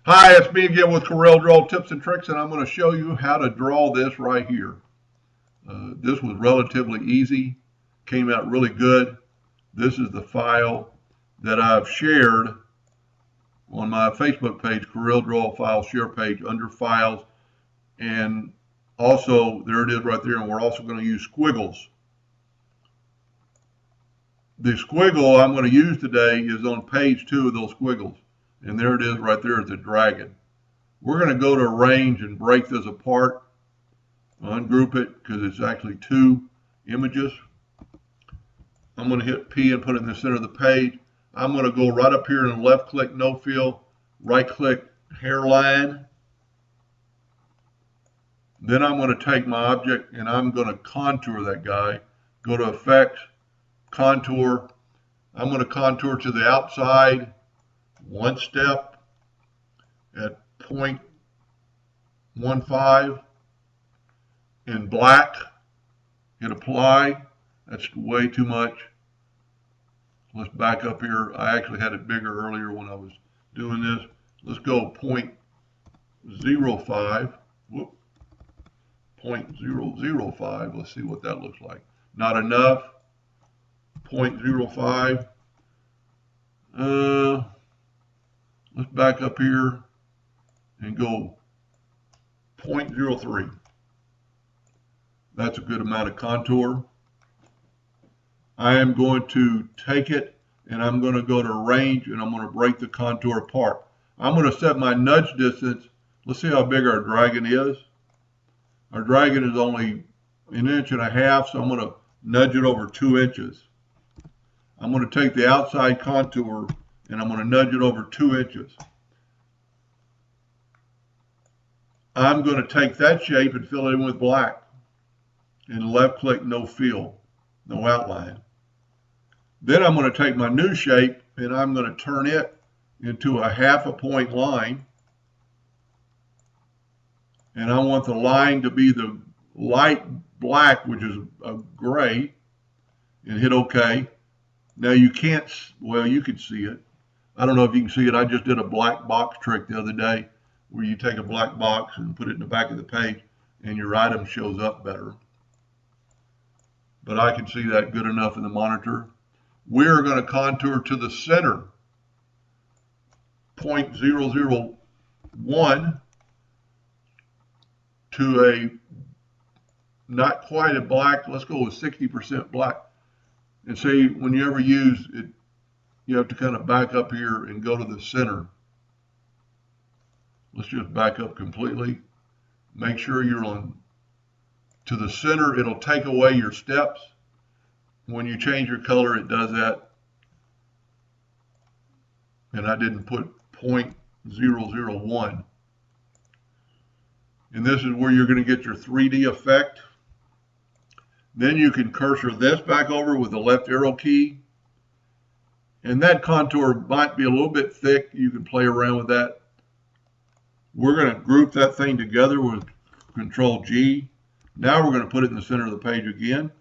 Hi, it's me again with Corel Draw Tips and Tricks, and I'm going to show you how to draw this right here. This was relatively easy, came out really good. This is the file that I've shared on my Facebook page, Corel Draw File Share page, under Files, and also there it is right there, and we're also going to use squiggles. The squiggle I'm going to use today is on page 2 of those squiggles. And there it is right there, it's a dragon. We're going to go to arrange and break this apart, ungroup it because it's actually 2 images. I'm going to hit P and put it in the center of the page. I'm going to go right up here and left click no fill, right click hairline. Then I'm going to take my object and I'm going to contour that guy. Go to effects, contour. I'm going to contour to the outside 1 step at 0.15 in black. Hit apply. That's way too much. Let's back up here. I actually had it bigger earlier when I was doing this. Let's go 0.05. Whoop. 0.005. Let's see what that looks like. Not enough. 0.05. Let's back up here and go 0.03. That's a good amount of contour. I am going to take it and I'm going to go to arrange and I'm going to break the contour apart. I'm going to set my nudge distance. Let's see how big our dragon is. Our dragon is only 1.5 inches, so I'm going to nudge it over 2 inches. I'm going to take the outside contour and I'm going to nudge it over 2 inches. I'm going to take that shape and fill it in with black. And left click no fill, no outline. Then I'm going to take my new shape and I'm going to turn it into a 1/2 point line. And I want the line to be the light black, which is a gray, and hit OK. Now you can't, well, you can see it. I don't know if you can see it. I just did a black box trick the other day where you take a black box and put it in the back of the page and your item shows up better. But I can see that good enough in the monitor. We're going to contour to the center, 0.001 to a not quite a black. Let's go with 60% black. And see, when you ever use it, you have to kind of back up here and go to the center. Let's just back up completely. Make sure you're on to the center. It'll take away your steps. When you change your color, it does that. And I didn't put 0.001. And this is where you're going to get your 3D effect. Then you can cursor this back over with the left arrow key. And that contour might be a little bit thick. You can play around with that. We're going to group that thing together with Control G. Now we're going to put it in the center of the page again.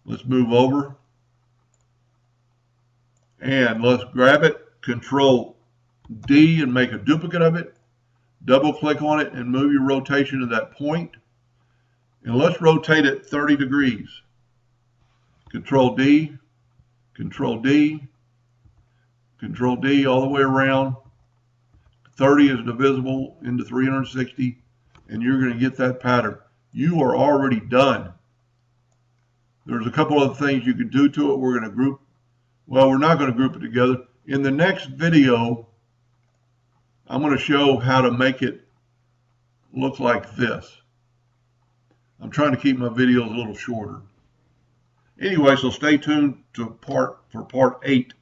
Let's move over. And let's grab it, Control D, and make a duplicate of it. Double click on it and move your rotation to that point. And let's rotate it 30 degrees. Control D, Control D, Control D all the way around. 30 is divisible into 360, and you're going to get that pattern. You are already done. There's a couple other things you can do to it. We're going to group, well, we're not going to group it together. In the next video, I'm going to show how to make it look like this. I'm trying to keep my videos a little shorter. Anyway, so stay tuned to part 8.